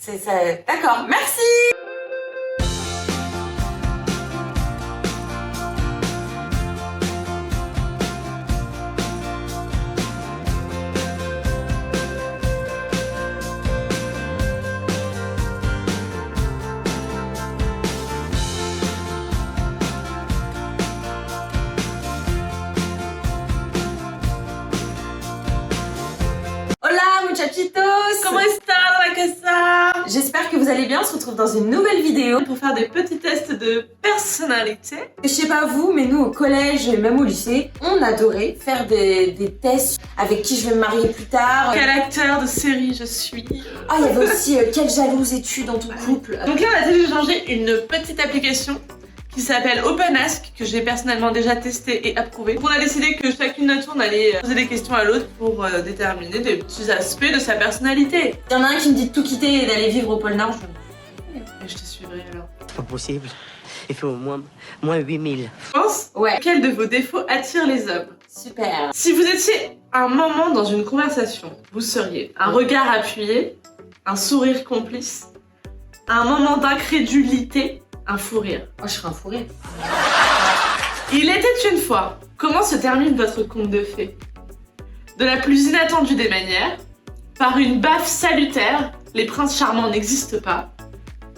C'est ça. D'accord, merci. Hola muchachitos. Comment está la casa? J'espère que vous allez bien, on se retrouve dans une nouvelle vidéo. Pour faire des petits tests de personnalité. Je sais pas vous, mais nous au collège et même au lycée, on adorait faire des tests avec qui je vais me marier plus tard. Quel acteur de série je suis? Ah, il y avait aussi quelle jalouse es-tu dans ton couple. Donc là, on a téléchargé une petite application qui s'appelle OpenAsk, que j'ai personnellement déjà testé et approuvé. On a décidé que chacune notre tour, on allait poser des questions à l'autre pour déterminer des petits aspects de sa personnalité. Il y en a un qui me dit de tout quitter et d'aller vivre au pôle Nord. Et je te suivrai alors. C'est pas possible. Il fait au moins 8000. Je pense. Ouais. Quel de vos défauts attire les hommes? Super. Si vous étiez un moment dans une conversation, vous seriez un regard appuyé, un sourire complice, un moment d'incrédulité, un fou rire. Moi, je serais un fou rire. Il était une fois. Comment se termine votre conte de fées? De la plus inattendue des manières, par une baffe salutaire, les princes charmants n'existent pas,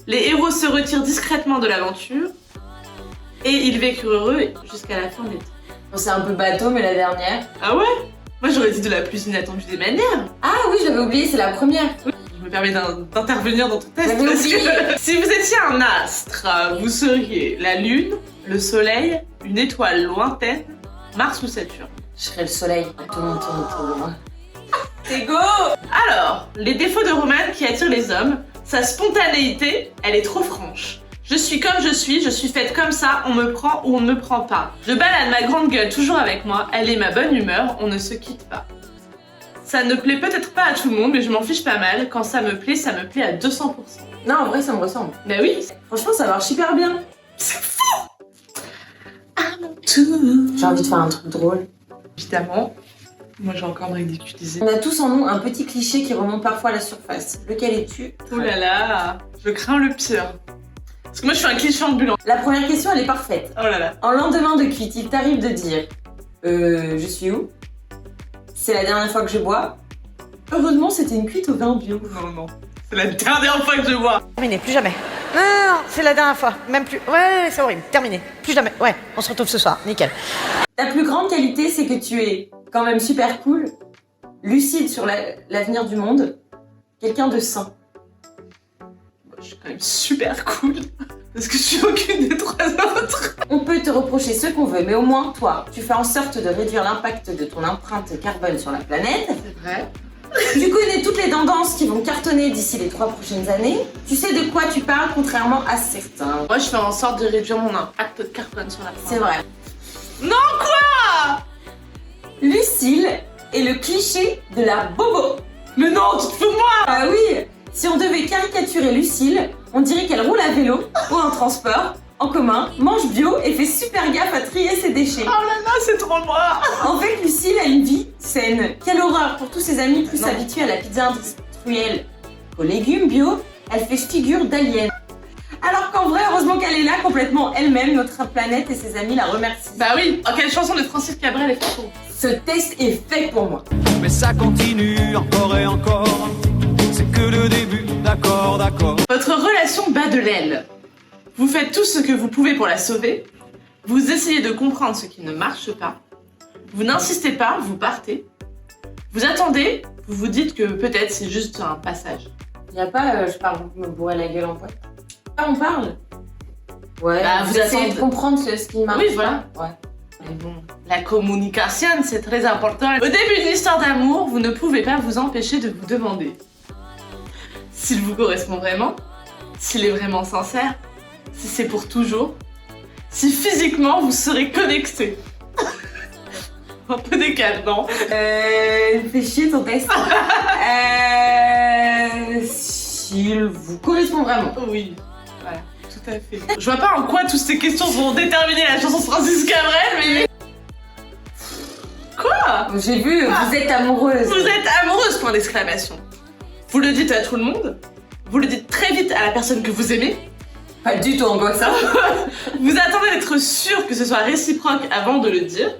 les héros se retirent discrètement de l'aventure, et ils vécurent heureux jusqu'à la fin des temps. Bon, c'est un peu bateau, mais la dernière. Ah ouais? Moi j'aurais dit de la plus inattendue des manières. Ah oui, j'avais oublié, c'est la première. Je me permets d'intervenir dans ton test. J'avais parce oublié. que si vous étiez un astre, vous seriez la lune, le soleil, une étoile lointaine, Mars ou Saturne. Je serais le soleil. Tout le monde tourne autour de moi. C'est go! Alors, les défauts de Roman qui attirent les hommes, sa spontanéité, elle est trop franche. Je suis comme je suis faite comme ça, on me prend ou on ne me prend pas. Je balade ma grande gueule toujours avec moi, elle est ma bonne humeur, on ne se quitte pas. Ça ne plaît peut-être pas à tout le monde, mais je m'en fiche pas mal. Quand ça me plaît à 200%. Non, en vrai, ça me ressemble. Bah oui, Franchement, ça marche super bien. c'est fou! À mon tour. J'ai envie de faire un truc drôle. Évidemment, moi j'ai encore me ridiculiser. On a tous en nous un petit cliché qui remonte parfois à la surface. Lequel es-tu? Oh là là, je crains le pire. Parce que moi je suis un cliché ambulant. La première question, elle est parfaite. Oh là là. En lendemain de cuite, il t'arrive de dire je suis où? C'est la dernière fois que je bois. Heureusement, c'était une cuite au vin bio. Non, non. C'est la dernière fois que je vois. Terminé, plus jamais. Non, non, non, c'est la dernière fois. Même plus. Ouais, c'est horrible. Terminé. Plus jamais. Ouais, on se retrouve ce soir. Nickel. Ta plus grande qualité, c'est que tu es quand même super cool, lucide sur l'avenir du monde, quelqu'un de sain. Je suis quand même super cool. Parce que je suis aucune des trois autres. On peut te reprocher ce qu'on veut, mais au moins, toi, tu fais en sorte de réduire l'impact de ton empreinte carbone sur la planète. C'est vrai. Tu connais toutes les tendances qui vont cartonner d'ici les 3 prochaines années. Tu sais de quoi tu parles, contrairement à certains. Moi je fais en sorte de réduire mon impact de carbone sur la planète. C'est vrai. Non, quoi? Lucille est le cliché de la bobo. Mais non, tu te fous de moi. Ah oui, si on devait caricaturer Lucille, on dirait qu'elle roule à vélo ou en transport, en commun, mange bio et fait super gaffe à trier ses déchets. Oh là là, c'est trop moi. En fait, Lucille a une vie saine. Quelle horreur pour tous ses amis plus Non. habitués à la pizza industrielle qu'aux légumes bio, elle fait figure d'alien. Alors qu'en vrai, heureusement qu'elle est là complètement elle-même, notre planète et ses amis la remercient. Bah oui. Oh, quelle chanson de Francis Cabrel est faite pour. Ce test est fait pour moi. Mais ça continue encore et encore. C'est que le début, d'accord, d'accord. Votre relation bat de l'aile. Vous faites tout ce que vous pouvez pour la sauver. Vous essayez de comprendre ce qui ne marche pas. Vous n'insistez pas, vous partez. Vous attendez, vous vous dites que peut-être c'est juste un passage. Y a pas, je parle, me bourrer la gueule en boîte. Ah, on parle. Ouais, Bah, vous vous essayez attendez. de comprendre ce qui marche. Oui, voilà. Ouais. Mais bon, la communication, c'est très important. Au début d'une histoire d'amour, vous ne pouvez pas vous empêcher de vous demander s'il vous correspond vraiment, s'il est vraiment sincère, si c'est pour toujours, si physiquement vous serez connectés. Un peu décalé, non? Fais chier ton test. S'il vous correspond vraiment. Oui, voilà, tout à fait. Je vois pas en quoi toutes ces questions vont déterminer la chanson de Francis Cabrel, mais... Quoi? J'ai vu, vous êtes amoureuse. Vous êtes amoureuse, point d'exclamation. Vous le dites à tout le monde, Vous le dites très vite à la personne que vous aimez. Pas du tout angoissant. Vous attendez d'être sûr que ce soit réciproque avant de le dire.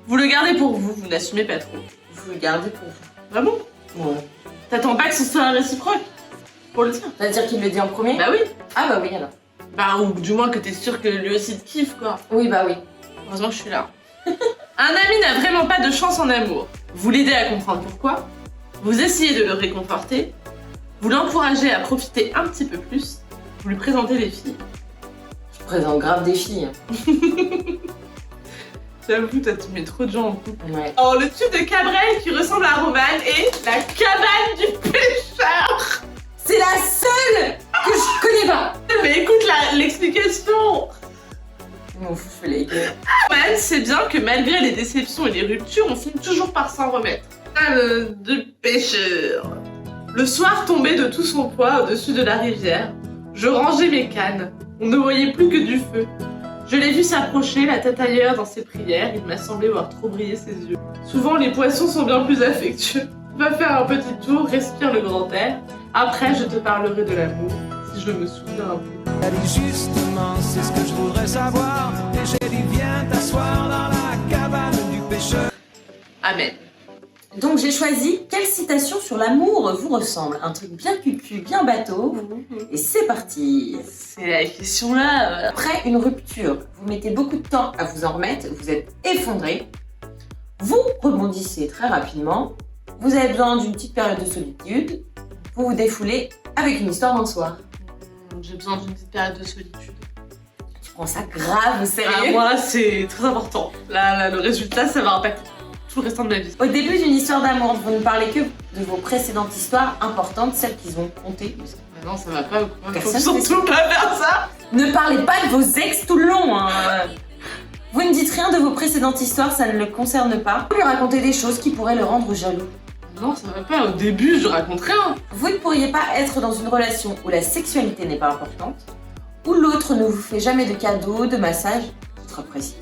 Vous le gardez pour vous, vous n'assumez pas trop. Vous le gardez pour vous. Vraiment? Ouais. T'attends pas que ce soit réciproque pour le dire? C'est-à-dire qu'il le dit en premier? Bah oui. Ah bah oui alors. Bah ou du moins que t'es sûr que lui aussi te kiffe quoi. Oui bah oui. Heureusement que je suis là. Un ami n'a vraiment pas de chance en amour. Vous l'aidez à comprendre pourquoi. Vous essayez de le réconforter. Vous l'encouragez à profiter un petit peu plus. Vous lui présentez les filles. Je présente grave des filles. J'avoue, toi tu mets trop de gens en couple. Ouais. Oh, le tube de Cabrel qui ressemble à Romane et la cabane du pêcheur. C'est la seule que je connais pas. Mais écoute l'explication. Je m'en fous, je fais les gueules. Romane sait bien que malgré les déceptions et les ruptures, on finit toujours par s'en remettre. Cabane du pêcheur. Le soir tombait de tout son poids au-dessus de la rivière. Je rangeais mes cannes. On ne voyait plus que du feu. Je l'ai vu s'approcher, la tête ailleurs dans ses prières. Il m'a semblé voir trop briller ses yeux. Souvent, les poissons sont bien plus affectueux. Va faire un petit tour, respire le grand air. Après, je te parlerai de l'amour, si je me souviens un peu. Elle dit justement, c'est ce que je voudrais savoir. Et j'ai dit, viens t'asseoir dans la cabane du pêcheur. Amen. Donc j'ai choisi quelle citation sur l'amour vous ressemble. Un truc bien cucu, bien bateau. Et c'est parti. C'est la question là. Après une rupture, vous mettez beaucoup de temps à vous en remettre, vous êtes effondré. Vous rebondissez très rapidement. Vous avez besoin d'une petite période de solitude. Vous vous défoulez avec une histoire d'un soir. J'ai besoin d'une petite période de solitude. Tu prends ça grave au Ah, sérieux. moi, c'est très important. Là, le résultat, ça va impacter tout le restant de ma vie. Au début d'une histoire d'amour, vous ne parlez que de vos précédentes histoires importantes, celles qui ont compté. Ah non, ça va pas ou quoi? Faut Personne surtout pas faire ça. Ne parlez pas de vos ex tout le long. Hein. Vous ne dites rien de vos précédentes histoires, ça ne le concerne pas. Vous lui racontez des choses qui pourraient le rendre jaloux. Non, ça va pas. Au début, je raconte rien. Vous ne pourriez pas être dans une relation où la sexualité n'est pas importante, où l'autre ne vous fait jamais de cadeaux, de massages, très précis,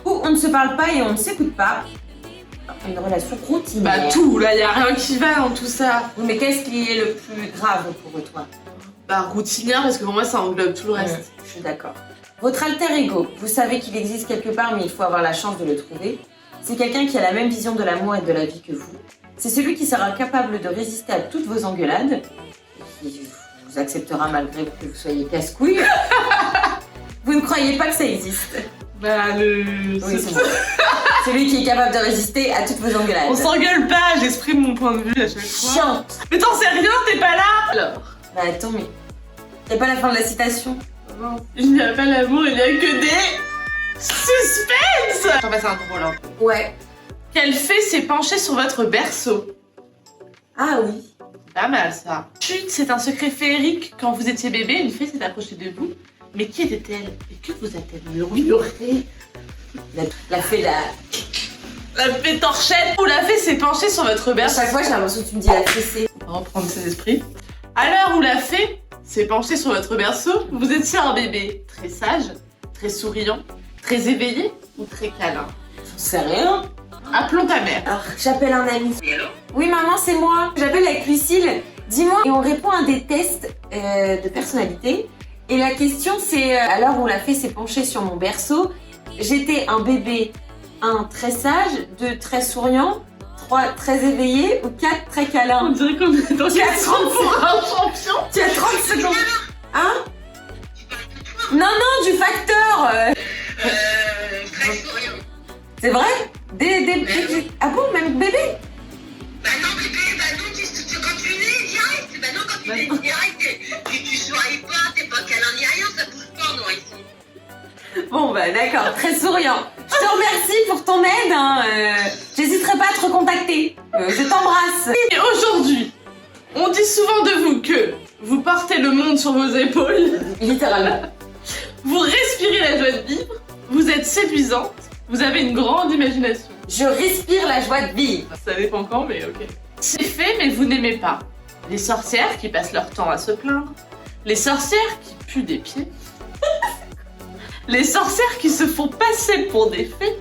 où on ne se parle pas et on ne s'écoute pas. Une relation routinière. Bah tout, là, y a rien qui va dans tout ça. Oui, mais qu'est-ce qui est le plus grave pour toi? Bah routinière, parce que pour moi, ça englobe tout le reste. Je suis d'accord. Votre alter ego, vous savez qu'il existe quelque part, mais il faut avoir la chance de le trouver. C'est quelqu'un qui a la même vision de l'amour et de la vie que vous. C'est celui qui sera capable de résister à toutes vos engueulades, qui vous acceptera malgré que vous soyez casse-couille. Vous ne croyez pas que ça existe? Bah le... Oui, c'est bon. Celui qui est capable de résister à toutes vos engueulades. On s'engueule pas, j'exprime mon point de vue à chaque fois. Chiante. Mais t'en sais rien, t'es pas là. Alors, Bah attends, mais... C'est pas la fin de la citation? non. Il n'y a pas l'amour, il n'y a que des... suspense. J'en passe un drôle un peu. Ouais. Quel fait s'est penché sur votre berceau? Ah oui. Pas mal ça. Chut, c'est un secret féerique. Quand vous étiez bébé, une fée s'est approchée de vous. Mais qui était-elle? Et que vous a-t-elle murmuré? La fée là. La fée torchette. Ou la fée s'est penchée sur votre À berceau. chaque fois, j'ai l'impression que tu me dis la fessée. On va reprendre ses esprits. À l'heure où la fée s'est penchée sur votre berceau, vous étiez un bébé très sage, très souriant, très éveillé ou très câlin. J'en sais rien. Appelons ta mère. Alors, j'appelle un ami. Oui, allô? Oui, maman, c'est moi. J'appelle avec Lucille. Dis-moi. Et on répond à des tests de personnalité. Et la question, c'est à l'heure où la fée s'est penchée sur mon berceau, j'étais un bébé, 1 très sage, 2 très souriant, 3 très éveillé ou 4 très On câlin. dirait qu'on est dans Tu as 30 pour un champion. Tu as 30 secondes. Hein? Non, non, du facteur. Très souriant. C'est vrai? Ah bon, même bébé? Bah non bébé, bah non, quand tu es né, direct. Bah non, quand tu es né, direct, tu souris pas, t'es pas câlin ni rien, ça bouge pas, non, ici. Bon, bah d'accord, très souriant. Je te remercie pour ton aide. Hein. J'hésiterai pas à te recontacter. Je t'embrasse. Et aujourd'hui, on dit souvent de vous que vous portez le monde sur vos épaules, Littéralement. vous respirez la joie de vivre, vous êtes séduisante, vous avez une grande imagination. Je respire la joie de vivre. Ça dépend quand, mais ok. C'est fait, mais vous n'aimez pas. Les sorcières qui passent leur temps à se plaindre, les sorcières qui puent des pieds, les sorcières qui se font passer pour des fées,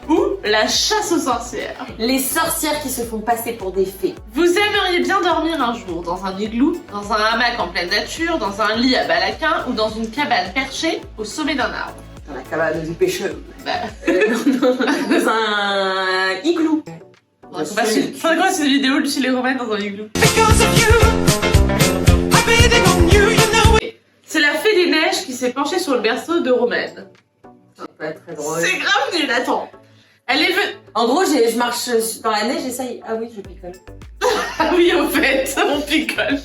Ou la chasse aux sorcières. Les sorcières qui se font passer pour des fées. Vous aimeriez bien dormir un jour dans un igloo, dans un hamac en pleine nature, dans un lit à baldaquin ou dans une cabane perchée au sommet d'un arbre. Dans la cabane du pêcheur. Bah, Non, dans un igloo. faudrait quoi cette vidéo Lucille et Romaine dans un igloo. C'est la fée des neiges qui s'est penchée sur le berceau de Romaine. Ça peut être très drôle. C'est grave nul, attends. Elle est venue... En gros, je marche dans la neige et ça y est. Ah oui, je picole. Ah oui, au fait, on picole.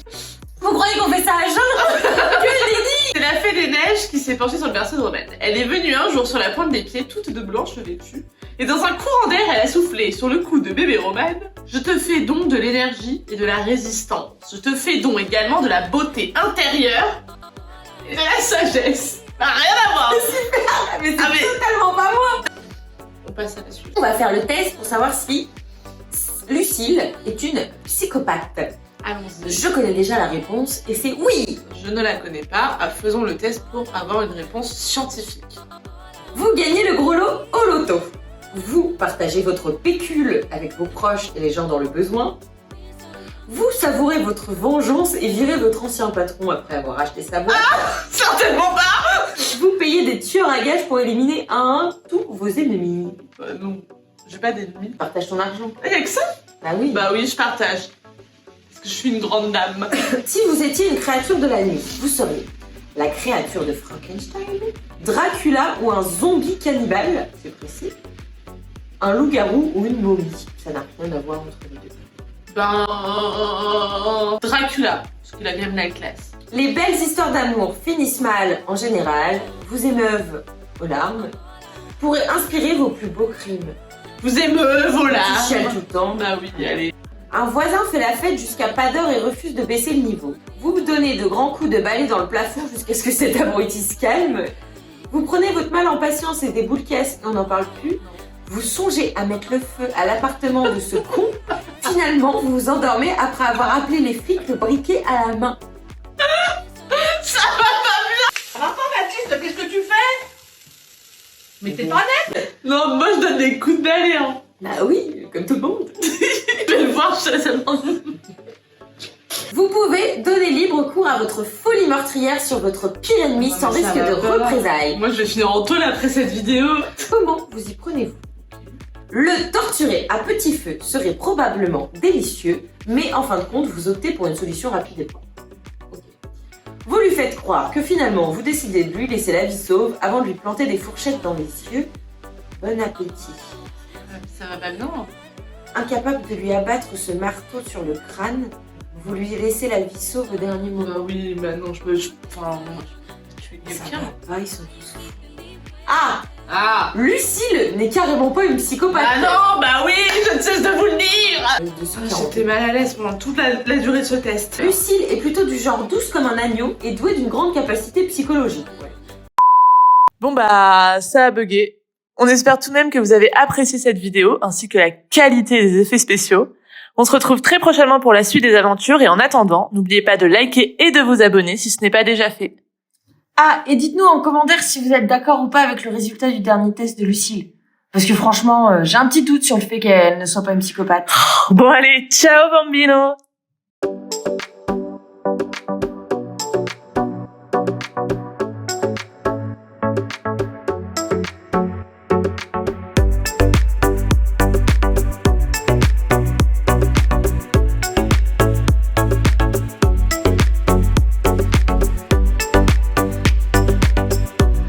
Vous croyez qu'on fait ça à jeun? C'est la fée des neiges qui s'est penchée sur le berceau de Romaine. Elle est venue un jour sur la pointe des pieds, toute de blanche vêtue, et dans un courant d'air, elle a soufflé sur le cou de bébé Romaine. Je te fais don de l'énergie et de la résistance. Je te fais don également de la beauté intérieure et de la sagesse. Ça n'a rien à voir. Mais c'est Ah, mais- totalement pas moi. On passe à la suite. On va faire le test pour savoir si Lucille est une psychopathe. Allons-y. Je connais déjà la réponse et c'est oui. Je ne la connais pas. Faisons le test pour avoir une réponse scientifique. Vous gagnez le gros lot au loto. Vous partagez votre pécule avec vos proches et les gens dans le besoin. Vous savourez votre vengeance et virez votre ancien patron après avoir acheté sa boîte. Certainement pas. Vous payez des tueurs à gages pour éliminer un à un tous vos ennemis. Non, j'ai pas d'ennemis. Partage ton argent. Y'a que ça? Bah oui. Bah oui, je partage. Parce que je suis une grande dame. Si vous étiez une créature de la nuit, vous seriez la créature de Frankenstein, Dracula ou un zombie cannibale, c'est précis, un loup-garou ou une momie. Ça n'a rien à voir entre les deux. Ben... Dracula, parce qu'il a quand même la classe. Les belles histoires d'amour finissent mal en général, vous émeuvent aux larmes, pourraient inspirer vos plus beaux crimes. Vous aimez vos Qui chiale larmes. tout le temps. Bah oui, allez. Un voisin fait la fête jusqu'à pas d'heure et refuse de baisser le niveau. Vous vous donnez de grands coups de balai dans le plafond jusqu'à ce que cet abruti se calme. Vous prenez votre mal en patience et des boules caisses et on n'en parle plus. Vous songez à mettre le feu à l'appartement de ce con. Finalement, vous vous endormez après avoir appelé les flics le briquet à la main. Baptiste, qu'est-ce que tu fais? Mais t'es pas net. Non, moi je donne des coups de balai, hein. Bah oui, comme tout le monde. Je vais le voir, je sais pas. Vous pouvez donner libre cours à votre folie meurtrière sur votre pire ennemi Non, sans mais ça risque de va pas. représailles. Moi je vais finir en tôle après cette vidéo. Comment vous y prenez-vous? Le torturer à petit feu serait probablement délicieux, mais en fin de compte, vous optez pour une solution rapide et propre. Ok. Vous lui faites croire que finalement, vous décidez de lui laisser la vie sauve avant de lui planter des fourchettes dans les yeux. Bon appétit. Ça va pas bien. Incapable de lui abattre ce marteau sur le crâne, vous lui laissez la vie sauve au dernier Bah moment. oui, bah non, enfin, je suis Ça quelqu'un. va pas, ils sont tous fous. Ah! Ah. Lucille n'est carrément pas une psychopathe. Bah non, bah oui, je ne cesse de vous le dire. 240. J'étais mal à l'aise pendant toute la durée de ce test. Lucille est plutôt du genre douce comme un agneau et douée d'une grande capacité psychologique. Bon bah, ça a bugué. On espère tout de même que vous avez apprécié cette vidéo, ainsi que la qualité des effets spéciaux. On se retrouve très prochainement pour la suite des aventures, et en attendant, n'oubliez pas de liker et de vous abonner si ce n'est pas déjà fait. Ah, et dites-nous en commentaire si vous êtes d'accord ou pas avec le résultat du dernier test de Lucille. Parce que franchement, j'ai un petit doute sur le fait qu'elle ne soit pas une psychopathe. Bon allez, ciao bambino!